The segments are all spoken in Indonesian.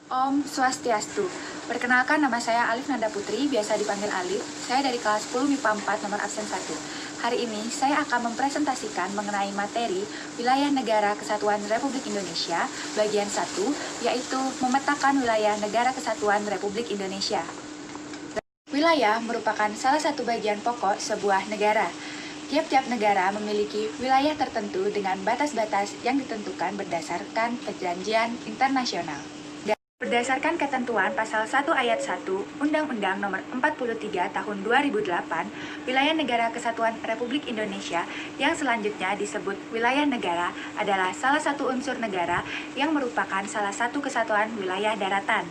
Om Swastiastu. Perkenalkan, nama saya Alif Nanda Putri, biasa dipanggil Alif. Saya dari kelas 10 MIPA 4 nomor absen 1. Hari ini saya akan mempresentasikan mengenai materi Wilayah Negara Kesatuan Republik Indonesia bagian 1, yaitu memetakan wilayah Negara Kesatuan Republik Indonesia. Wilayah merupakan salah satu bagian pokok sebuah negara. Tiap-tiap negara memiliki wilayah tertentu dengan batas-batas yang ditentukan berdasarkan perjanjian internasional. Berdasarkan ketentuan Pasal 1 Ayat 1 Undang-Undang Nomor 43 Tahun 2008, wilayah negara Kesatuan Republik Indonesia yang selanjutnya disebut wilayah negara adalah salah satu unsur negara yang merupakan salah satu kesatuan wilayah daratan.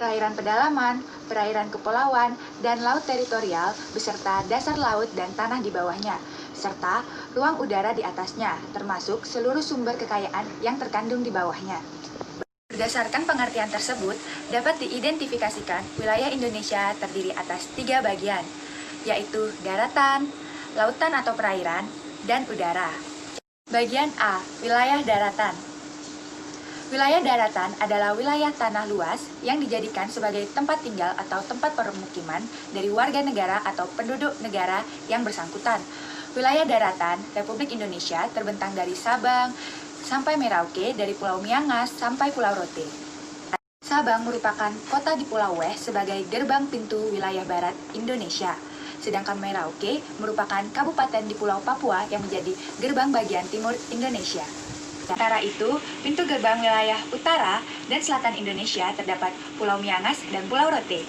Perairan pedalaman, perairan kepulauan, dan laut teritorial beserta dasar laut dan tanah di bawahnya, serta ruang udara di atasnya, termasuk seluruh sumber kekayaan yang terkandung di bawahnya. Berdasarkan pengertian tersebut, dapat diidentifikasikan wilayah Indonesia terdiri atas 3 bagian, yaitu daratan, lautan atau perairan, dan udara. Bagian A, wilayah daratan. Wilayah daratan adalah wilayah tanah luas yang dijadikan sebagai tempat tinggal atau tempat permukiman dari warga negara atau penduduk negara yang bersangkutan. Wilayah daratan Republik Indonesia terbentang dari Sabang sampai Merauke, dari Pulau Miangas sampai Pulau Rote. Sabang merupakan kota di Pulau Weh sebagai gerbang pintu wilayah barat Indonesia. Sedangkan Merauke merupakan kabupaten di Pulau Papua yang menjadi gerbang bagian timur Indonesia. Sementara itu, pintu gerbang wilayah utara dan selatan Indonesia terdapat Pulau Miangas dan Pulau Rote.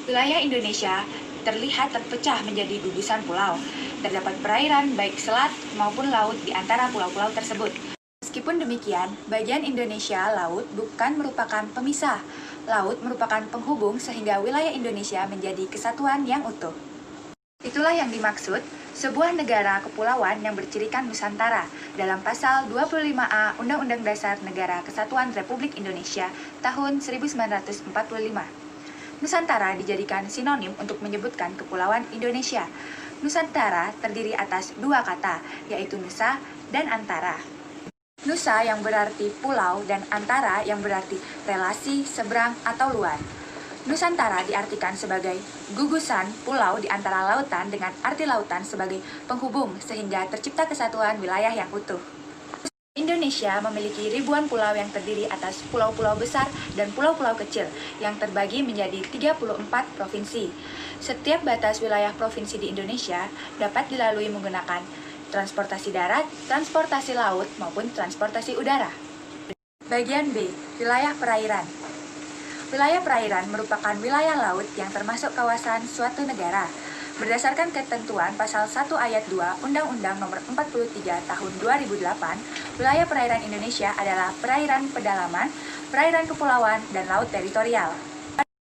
Wilayah Indonesia terlihat terpecah menjadi gugusan pulau. Terdapat perairan baik selat maupun laut di antara pulau-pulau tersebut. Meskipun demikian, bagian Indonesia laut bukan merupakan pemisah. Laut merupakan penghubung sehingga wilayah Indonesia menjadi kesatuan yang utuh. Itulah yang dimaksud sebuah negara kepulauan yang bercirikan Nusantara dalam pasal 25A Undang-Undang Dasar Negara Kesatuan Republik Indonesia tahun 1945. Nusantara dijadikan sinonim untuk menyebutkan kepulauan Indonesia. Nusantara terdiri atas 2 kata, yaitu Nusa dan Antara. Nusa yang berarti pulau dan antara yang berarti relasi, seberang, atau luar. Nusantara diartikan sebagai gugusan pulau di antara lautan dengan arti lautan sebagai penghubung sehingga tercipta kesatuan wilayah yang utuh. Indonesia memiliki ribuan pulau yang terdiri atas pulau-pulau besar dan pulau-pulau kecil yang terbagi menjadi 34 provinsi. Setiap batas wilayah provinsi di Indonesia dapat dilalui menggunakan transportasi darat, transportasi laut, maupun transportasi udara. Bagian B, wilayah perairan. Wilayah perairan merupakan wilayah laut yang termasuk kawasan suatu negara. Berdasarkan ketentuan Pasal 1 Ayat 2 Undang-Undang Nomor 43 Tahun 2008, wilayah perairan Indonesia adalah perairan pedalaman, perairan kepulauan, dan laut teritorial.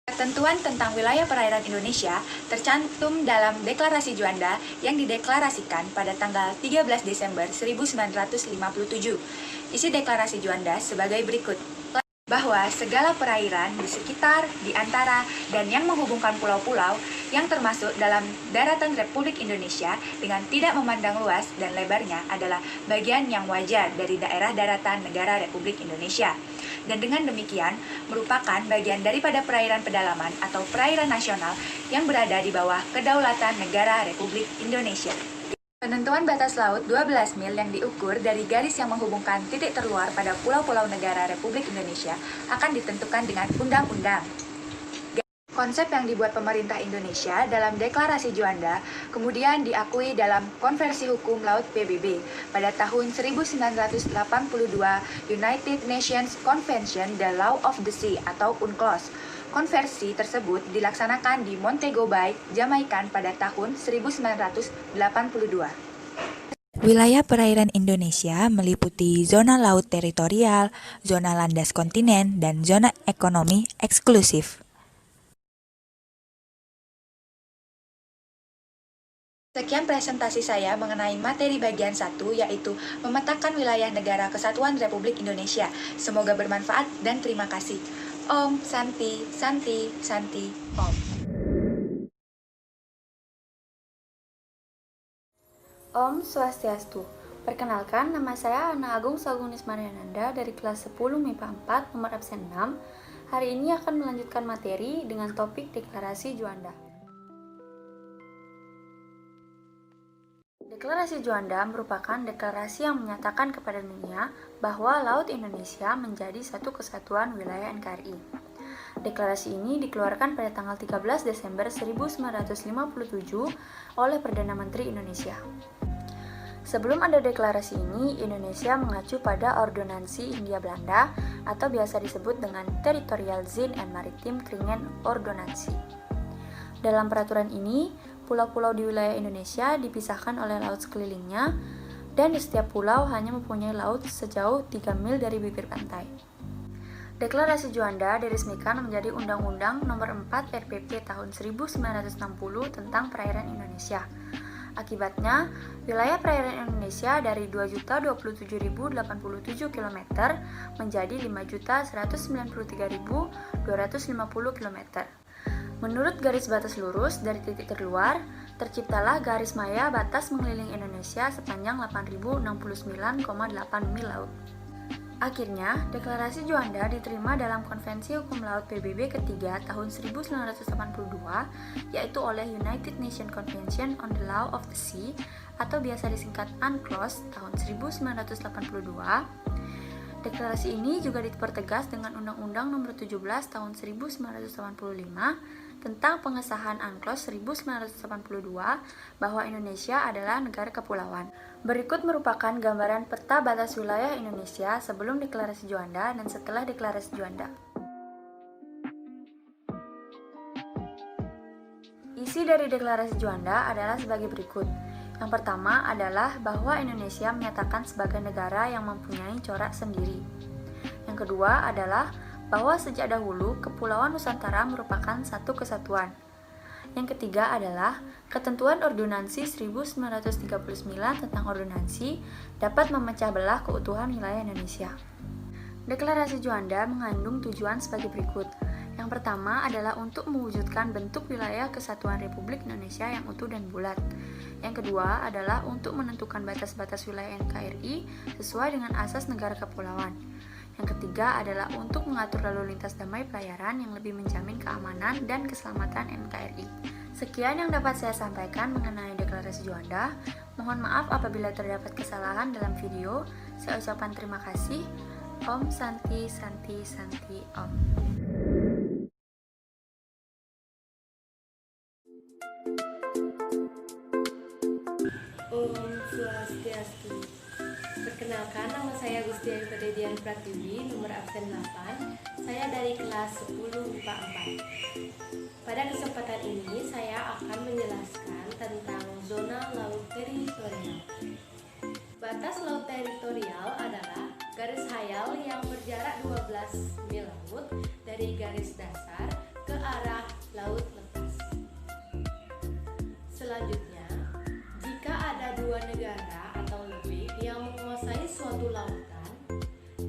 Ketentuan tentang wilayah perairan Indonesia tercantum dalam Deklarasi Juanda yang dideklarasikan pada tanggal 13 Desember 1957. Isi Deklarasi Juanda sebagai berikut. Bahwa segala perairan di sekitar, di antara, dan yang menghubungkan pulau-pulau yang termasuk dalam daratan Republik Indonesia dengan tidak memandang luas dan lebarnya adalah bagian yang wajar dari daerah daratan negara Republik Indonesia. Dan dengan demikian merupakan bagian daripada perairan pedalaman atau perairan nasional yang berada di bawah kedaulatan negara Republik Indonesia. Penentuan batas laut 12 mil yang diukur dari garis yang menghubungkan titik terluar pada pulau-pulau negara Republik Indonesia akan ditentukan dengan undang-undang. Konsep yang dibuat pemerintah Indonesia dalam Deklarasi Juanda kemudian diakui dalam Konvensi Hukum Laut PBB pada tahun 1982 United Nations Convention the Law of the Sea atau UNCLOS. Konversi tersebut dilaksanakan di Montego Bay, Jamaika pada tahun 1982. Wilayah perairan Indonesia meliputi zona laut teritorial, zona landas kontinen, dan zona ekonomi eksklusif. Sekian presentasi saya mengenai materi bagian 1, yaitu memetakan wilayah negara Kesatuan Republik Indonesia. Semoga bermanfaat dan terima kasih. Om Santi, Santi, Santi, Om. Om Swastiastu. Perkenalkan, nama saya Ana Agung Sagunis Mariananda dari kelas 10 MIPA 4 nomor absen 6. Hari ini akan melanjutkan materi dengan topik Deklarasi Juanda. Deklarasi Juanda merupakan deklarasi yang menyatakan kepada dunia bahwa Laut Indonesia menjadi satu kesatuan wilayah NKRI. Deklarasi ini dikeluarkan pada tanggal 13 Desember 1957 oleh Perdana Menteri Indonesia. Sebelum ada deklarasi ini, Indonesia mengacu pada Ordonansi Hindia-Belanda atau biasa disebut dengan Territorial Zin and Maritime Kringen Ordonansi. Dalam peraturan ini, pulau-pulau di wilayah Indonesia dipisahkan oleh laut sekelilingnya dan di setiap pulau hanya mempunyai laut sejauh 3 mil dari bibir pantai. Deklarasi Juanda diresmikan menjadi Undang-Undang Nomor 4 RPP tahun 1960 tentang perairan Indonesia. Akibatnya, wilayah perairan Indonesia dari 2.027.087 km menjadi 5.193.250 km. Menurut garis batas lurus dari titik terluar, terciptalah garis maya batas mengelilingi Indonesia sepanjang 8.069,8 mil laut. Akhirnya, Deklarasi Juanda diterima dalam Konvensi Hukum Laut PBB ketiga tahun 1982, yaitu oleh United Nations Convention on the Law of the Sea atau biasa disingkat UNCLOS tahun 1982. Deklarasi ini juga dipertegas dengan Undang-Undang Nomor 17 tahun 1985 tentang pengesahan UNCLOS 1982 bahwa Indonesia adalah negara kepulauan. Berikut merupakan gambaran peta batas wilayah Indonesia sebelum Deklarasi Juanda dan setelah Deklarasi Juanda. Isi dari Deklarasi Juanda adalah sebagai berikut. Yang pertama adalah bahwa Indonesia menyatakan sebagai negara yang mempunyai corak sendiri. Yang kedua adalah bahwa sejak dahulu Kepulauan Nusantara merupakan satu kesatuan. Yang ketiga adalah ketentuan Ordonansi 1939 tentang ordonansi dapat memecah belah keutuhan wilayah Indonesia. Deklarasi Juanda mengandung tujuan sebagai berikut. Yang pertama adalah untuk mewujudkan bentuk wilayah kesatuan Republik Indonesia yang utuh dan bulat. Yang kedua adalah untuk menentukan batas-batas wilayah NKRI sesuai dengan asas negara kepulauan. Yang ketiga adalah untuk mengatur lalu lintas damai pelayaran yang lebih menjamin keamanan dan keselamatan NKRI. Sekian yang dapat saya sampaikan mengenai Deklarasi Juanda. Mohon maaf apabila terdapat kesalahan dalam video. Saya ucapkan terima kasih. Om Santi Santi Santi Om. Om Swastiastu. Perkenalkan, nama saya Gustiani Pededian Pratiwi, nomor absen 8. Saya dari kelas 10 MIPA 4. Pada kesempatan ini, saya akan menjelaskan tentang zona laut teritorial. Batas laut teritorial adalah garis hayal yang berjarak 12 mil laut dari garis dasar ke arah laut lepas. Selanjutnya, jika ada dua negara atau lebih yang menguasai suatu lautan,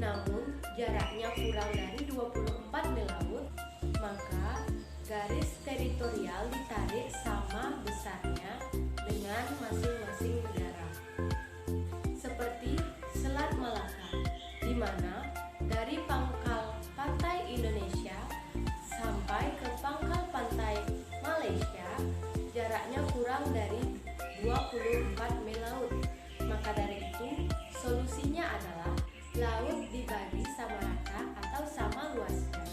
namun jaraknya kurang dari 24 mil laut, maka garis teritorial ditarik sama besarnya dengan masing-masing negara. Seperti Selat Malaka, di mana dari pangkal pantai Indonesia sampai ke pangkal pantai Malaysia jaraknya kurang dari 24 mil laut. Maka dari itu, solusinya adalah laut dibagi sama rata atau sama luasnya.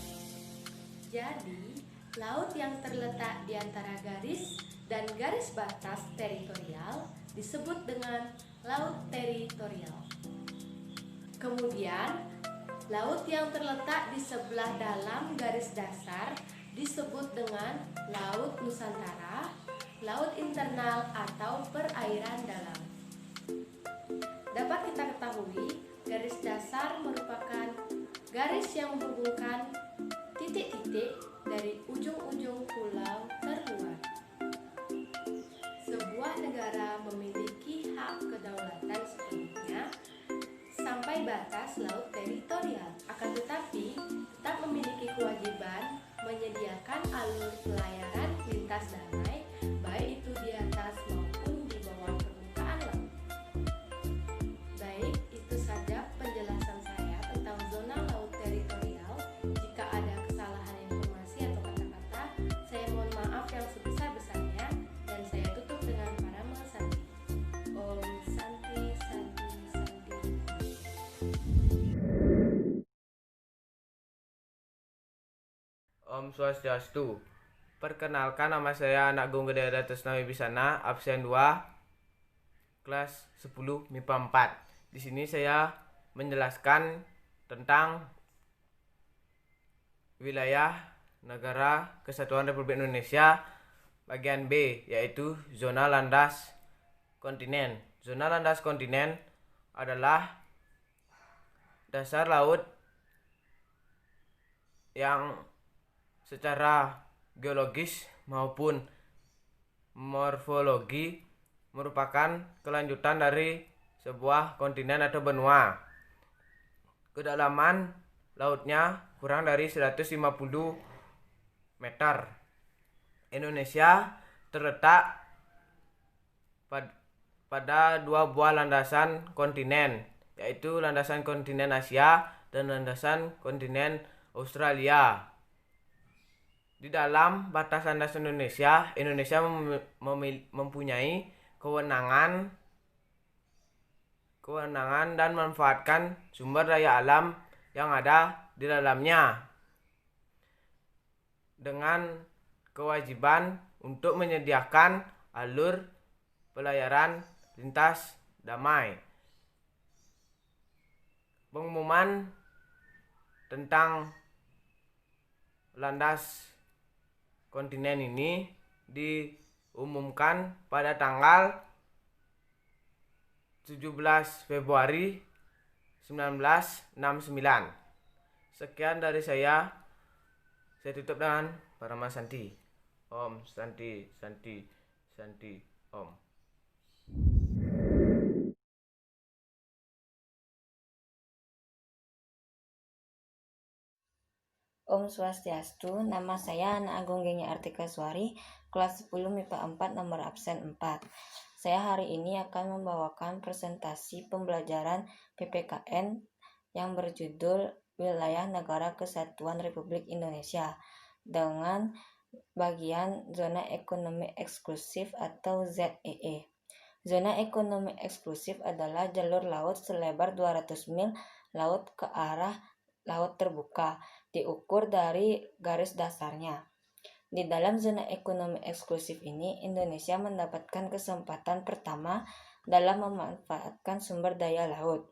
Jadi, laut yang terletak di antara garis dan garis batas teritorial disebut dengan laut teritorial. Kemudian, laut yang terletak di sebelah dalam garis dasar disebut dengan laut Nusantara, laut internal atau perairan dalam. Dapat kita ketahui, garis dasar merupakan garis yang menghubungkan titik-titik dari ujung-ujung pulau terluar. Sebuah negara memiliki hak kedaulatan sepenuhnya sampai batas laut teritorial, akan tetapi tetap memiliki kewajiban menyediakan alur pelayaran lintas damai, baik itu di atas maupun di bawah permukaan laut. Baik, itu saja penjelasan saya tentang zona laut teritorial. Jika ada kesalahan Om Swastiastu. Perkenalkan, nama saya Anak Agung Gedera Tresna Wibisana, absen 2, kelas 10 MIPA 4. Di sini saya menjelaskan tentang wilayah negara Kesatuan Republik Indonesia bagian B, yaitu zona landas kontinen. Zona landas kontinen adalah dasar laut yang secara geologis maupun morfologi merupakan kelanjutan dari sebuah kontinen atau benua. Kedalaman lautnya kurang dari 150 meter. Indonesia terletak pada dua buah landasan kontinen, yaitu landasan kontinen Asia dan landasan kontinen Australia. Di dalam batas landas Indonesia mempunyai kewenangan dan memanfaatkan sumber daya alam yang ada di dalamnya dengan kewajiban untuk menyediakan alur pelayaran lintas damai. Pengumuman tentang landas kontinen ini diumumkan pada tanggal 17 Februari 1969. Sekian dari saya tutup dengan Parama Santi. Om Santi Santi Santi Om. Om Swastiastu, nama saya Anak Agung Genya Artika Suari, kelas 10 MIPA 4 nomor absen 4. Saya hari ini akan membawakan presentasi pembelajaran PPKN yang berjudul Wilayah Negara Kesatuan Republik Indonesia dengan bagian Zona Ekonomi Eksklusif atau ZEE. Zona Ekonomi Eksklusif adalah jalur laut selebar 200 mil laut ke arah laut terbuka, diukur dari garis dasarnya. Di dalam zona ekonomi eksklusif ini, Indonesia mendapatkan kesempatan pertama dalam memanfaatkan sumber daya laut.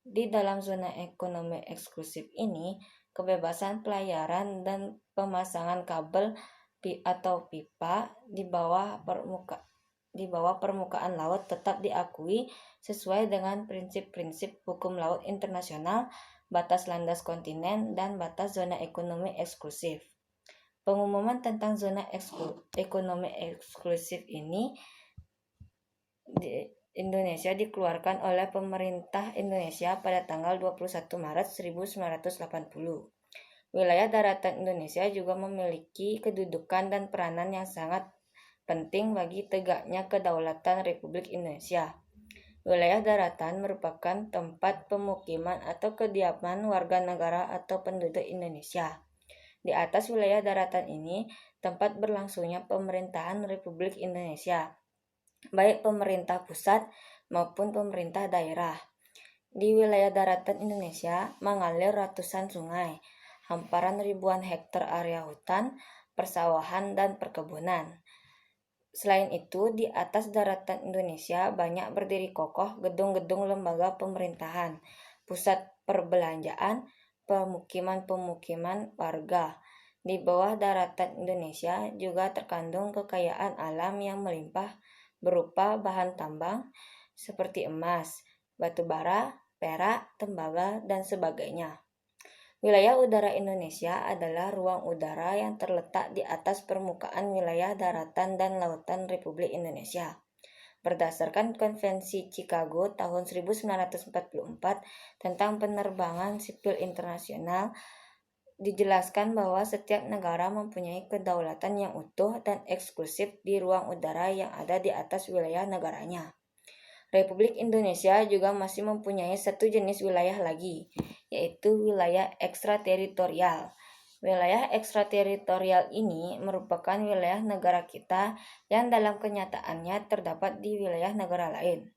Di dalam zona ekonomi eksklusif ini, kebebasan pelayaran dan pemasangan kabel atau pipa di bawah permukaan laut tetap diakui sesuai dengan prinsip-prinsip hukum laut internasional, batas landas kontinen, dan batas zona ekonomi eksklusif. Pengumuman tentang zona ekonomi eksklusif ini di Indonesia dikeluarkan oleh pemerintah Indonesia pada tanggal 21 Maret 1980. Wilayah daratan Indonesia juga memiliki kedudukan dan peranan yang sangat penting bagi tegaknya kedaulatan Republik Indonesia. Wilayah daratan merupakan tempat pemukiman atau kediaman warga negara atau penduduk Indonesia. Di atas wilayah daratan ini, tempat berlangsungnya pemerintahan Republik Indonesia, baik pemerintah pusat maupun pemerintah daerah. Di wilayah daratan Indonesia mengalir ratusan sungai, hamparan ribuan hektar area hutan, persawahan, dan perkebunan. Selain itu, di atas daratan Indonesia banyak berdiri kokoh gedung-gedung lembaga pemerintahan, pusat perbelanjaan, pemukiman-pemukiman warga. Di bawah daratan Indonesia juga terkandung kekayaan alam yang melimpah berupa bahan tambang seperti emas, batu bara, perak, tembaga, dan sebagainya. Wilayah udara Indonesia adalah ruang udara yang terletak di atas permukaan wilayah daratan dan lautan Republik Indonesia. Berdasarkan Konvensi Chicago tahun 1944 tentang penerbangan sipil internasional, dijelaskan bahwa setiap negara mempunyai kedaulatan yang utuh dan eksklusif di ruang udara yang ada di atas wilayah negaranya. Republik Indonesia juga masih mempunyai satu jenis wilayah lagi, yaitu wilayah ekstrateritorial. Wilayah ekstrateritorial ini merupakan wilayah negara kita yang dalam kenyataannya terdapat di wilayah negara lain.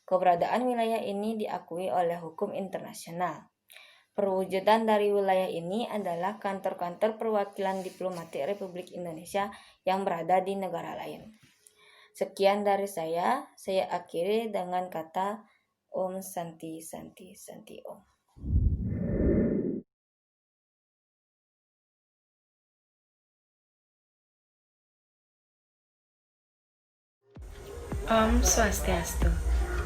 Keberadaan wilayah ini diakui oleh hukum internasional. Perwujudan dari wilayah ini adalah kantor-kantor perwakilan diplomatik Republik Indonesia yang berada di negara lain. Sekian dari saya akhiri dengan kata Om Santi Santi Santi Om. Om Swastiastu.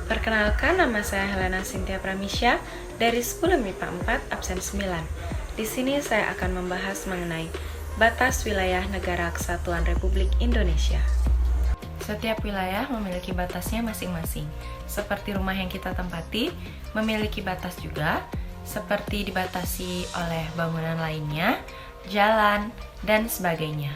Perkenalkan, nama saya Helena Cynthia Pramisya dari 10 MIPA 4 absen 9. Di sini saya akan membahas mengenai batas wilayah Negara Kesatuan Republik Indonesia. Setiap wilayah memiliki batasnya masing-masing. Seperti rumah yang kita tempati, memiliki batas juga, seperti dibatasi oleh bangunan lainnya, jalan, dan sebagainya.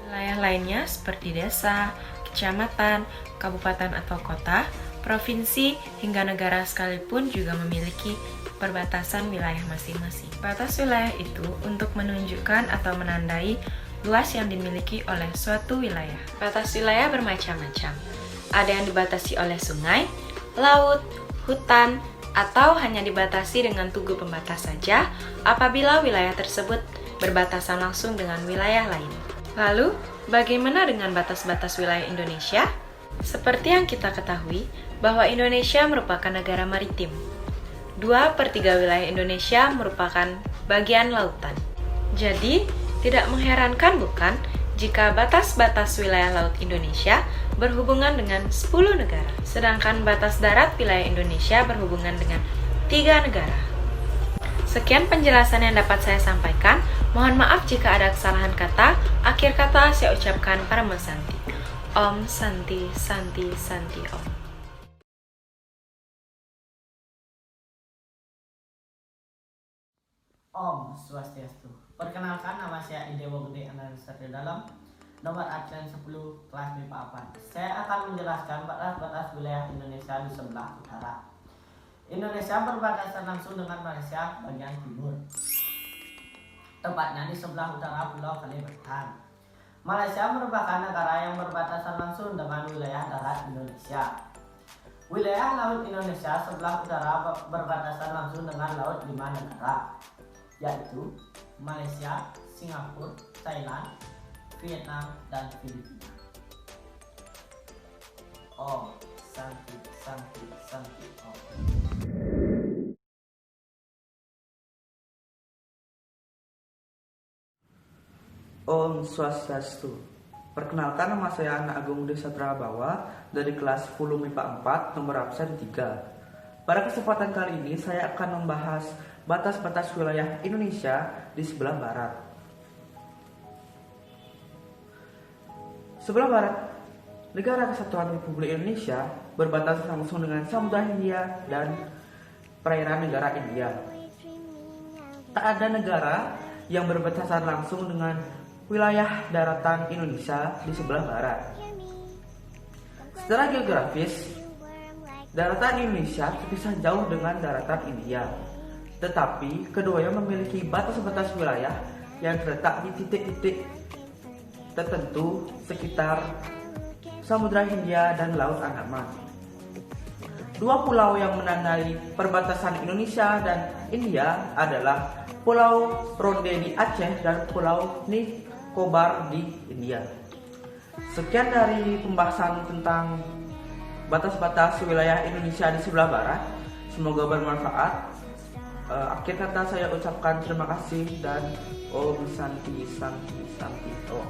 Wilayah lainnya seperti desa, kecamatan, kabupaten atau kota, provinsi, hingga negara sekalipun juga memiliki perbatasan wilayah masing-masing. Batas wilayah itu untuk menunjukkan atau menandai luas yang dimiliki oleh suatu wilayah. Batas wilayah bermacam-macam. Ada yang dibatasi oleh sungai, laut, hutan, atau hanya dibatasi dengan tugu pembatas saja apabila wilayah tersebut berbatasan langsung dengan wilayah lain. Lalu, bagaimana dengan batas-batas wilayah Indonesia? Seperti yang kita ketahui, bahwa Indonesia merupakan negara maritim. 2/3 wilayah Indonesia merupakan bagian lautan. Jadi, tidak mengherankan bukan jika batas-batas wilayah laut Indonesia berhubungan dengan 10 negara, sedangkan batas darat wilayah Indonesia berhubungan dengan 3 negara. Sekian penjelasan yang dapat saya sampaikan. Mohon maaf jika ada kesalahan kata. Akhir kata saya ucapkan Parama Santi. Om Santi Santi Santi Om. Om Swastiastu. Perkenalkan, nama saya Idewo Gede Analisa Dalam, nomor absen 10 kelas MIPA 4. Saya akan menjelaskan batas-batas wilayah Indonesia di sebelah utara. Indonesia berbatasan langsung dengan Malaysia bagian timur, tepatnya di sebelah utara Pulau Kalimantan. Malaysia merupakan negara yang berbatasan langsung dengan wilayah darat Indonesia. Wilayah laut Indonesia sebelah utara berbatasan langsung dengan laut 5 negara, yaitu Malaysia, Singapura, Thailand, Vietnam, dan Filipina. Om Santi Santi Santi Om. Om Swastiastu. Perkenalkan, nama saya Anak Agung Desa Trabawa dari kelas 10 MIPA 4 nomor absen 3. Pada kesempatan kali ini saya akan membahas batas-batas wilayah Indonesia di sebelah barat. Sebelah barat, Negara Kesatuan Republik Indonesia berbatasan langsung dengan Samudra Hindia dan perairan negara India. Tak ada negara yang berbatasan langsung dengan wilayah daratan Indonesia di sebelah barat. Secara geografis, daratan Indonesia terpisah jauh dengan daratan India, tetapi keduanya memiliki batas-batas wilayah yang terletak di titik-titik tertentu sekitar Samudra Hindia dan Laut Andaman. Dua pulau yang menandai perbatasan Indonesia dan India adalah Pulau Ronde di Aceh dan Pulau Nicobar di India. Sekian dari pembahasan tentang batas-batas wilayah Indonesia di sebelah barat. Semoga bermanfaat. Akhir kata saya ucapkan terima kasih dan Om Santi Santi Santi Om.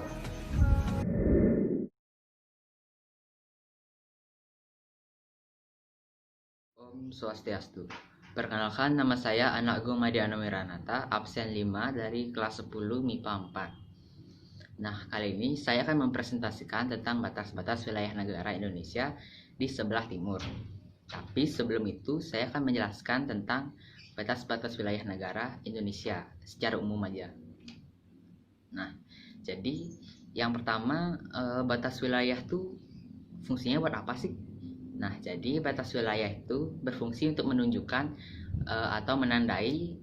Om Swastiastu. Perkenalkan, nama saya Anak Agung Madiana Wiranata, absen 5 dari kelas 10 MIPA 4. Nah, kali ini saya akan mempresentasikan tentang batas-batas wilayah negara Indonesia di sebelah timur. Tapi sebelum itu, saya akan menjelaskan tentang batas-batas wilayah negara Indonesia secara umum aja. Nah, jadi yang pertama, batas wilayah tuh fungsinya buat apa sih? Nah, jadi batas wilayah itu berfungsi untuk menunjukkan atau menandai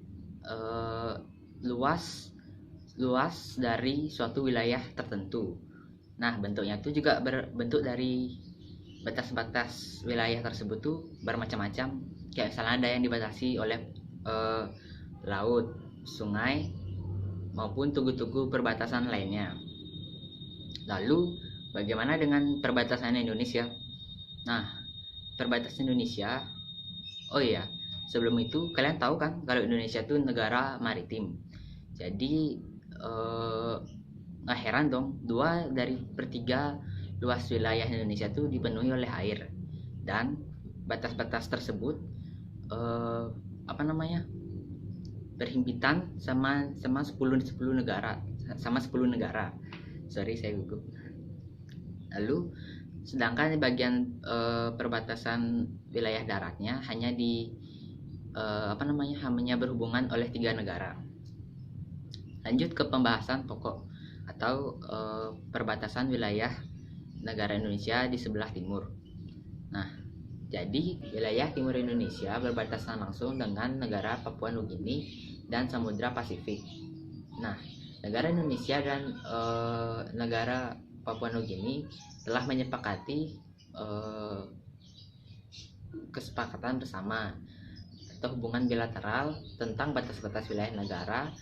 luas dari suatu wilayah tertentu. Nah, bentuknya itu juga berbentuk dari batas-batas wilayah tersebut tuh bermacam-macam. Kayak misalnya ada yang dibatasi oleh laut, sungai, maupun tugu-tugu perbatasan lainnya. Lalu, bagaimana dengan perbatasan Indonesia? Nah, perbatasan Indonesia, oh iya, sebelum itu kalian tahu kan kalau Indonesia itu negara maritim. Jadi, nggak heran dong, 2/3 luas wilayah Indonesia itu dipenuhi oleh air. Dan batas-batas tersebut berhimpitan sama 10 negara, sorry saya gugup. Lalu sedangkan di bagian perbatasan wilayah daratnya hanya hanya berhubungan oleh 3 negara. Lanjut ke pembahasan pokok atau perbatasan wilayah negara Indonesia di sebelah timur. Nah, jadi wilayah timur Indonesia berbatasan langsung dengan negara Papua Nugini dan Samudra Pasifik. Nah, negara Indonesia dan negara Papua Nugini telah menyepakati kesepakatan bersama atau hubungan bilateral tentang batas-batas wilayah negara,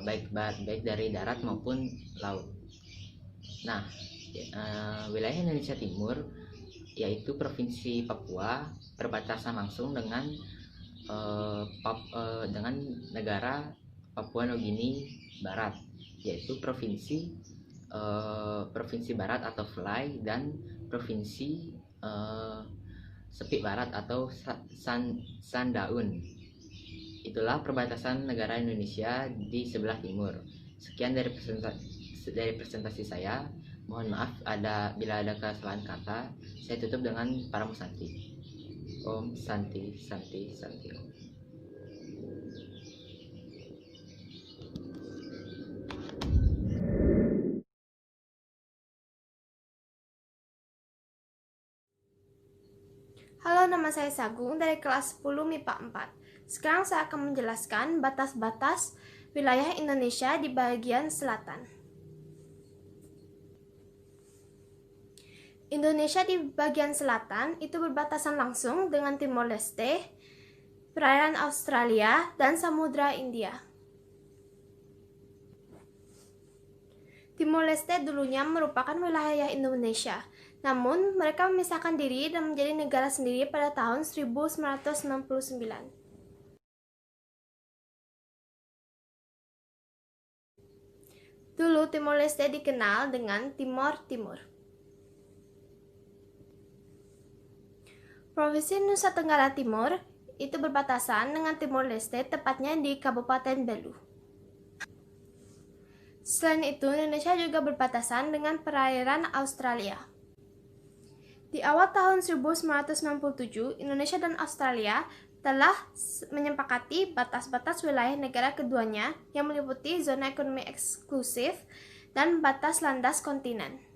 baik dari darat maupun laut. Nah, wilayah Indonesia Timur yaitu Provinsi Papua berbatasan langsung dengan negara Papua Nugini Barat, yaitu Provinsi Barat atau Fly dan Provinsi Sepik Barat atau Sandaun. Itulah perbatasan negara Indonesia di sebelah timur. Sekian dari presentasi saya. Mohon maaf bila ada kesalahan kata. Saya tutup dengan Paramu Santi. Om Santi Santi Santi Om. Halo, nama saya Sagung dari kelas 10 MIPA 4. Sekarang saya akan menjelaskan batas-batas wilayah Indonesia di bagian selatan. Indonesia di bagian selatan itu berbatasan langsung dengan Timor Leste, perairan Australia, dan Samudra India. Timor Leste dulunya merupakan wilayah Indonesia, namun mereka memisahkan diri dan menjadi negara sendiri pada tahun 1969. Dulu Timor Leste dikenal dengan Timor Timur. Provinsi Nusa Tenggara Timur itu berbatasan dengan Timor Leste, tepatnya di Kabupaten Belu. Selain itu, Indonesia juga berbatasan dengan perairan Australia. Di awal tahun 1997, Indonesia dan Australia telah menyepakati batas-batas wilayah negara keduanya yang meliputi zona ekonomi eksklusif dan batas landas kontinen.